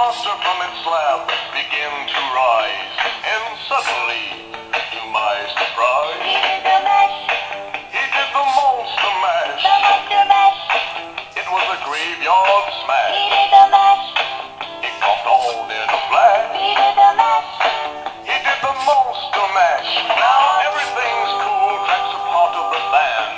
monster from its slab began to rise, and suddenly, to my surprise, He did the mash, he did the monster mash. the monster mash. It was a graveyard He smash. did the mash, It caught on in a flash. he did the mash. He did the monster mash. Now everything's cool. Jack's a part of the band.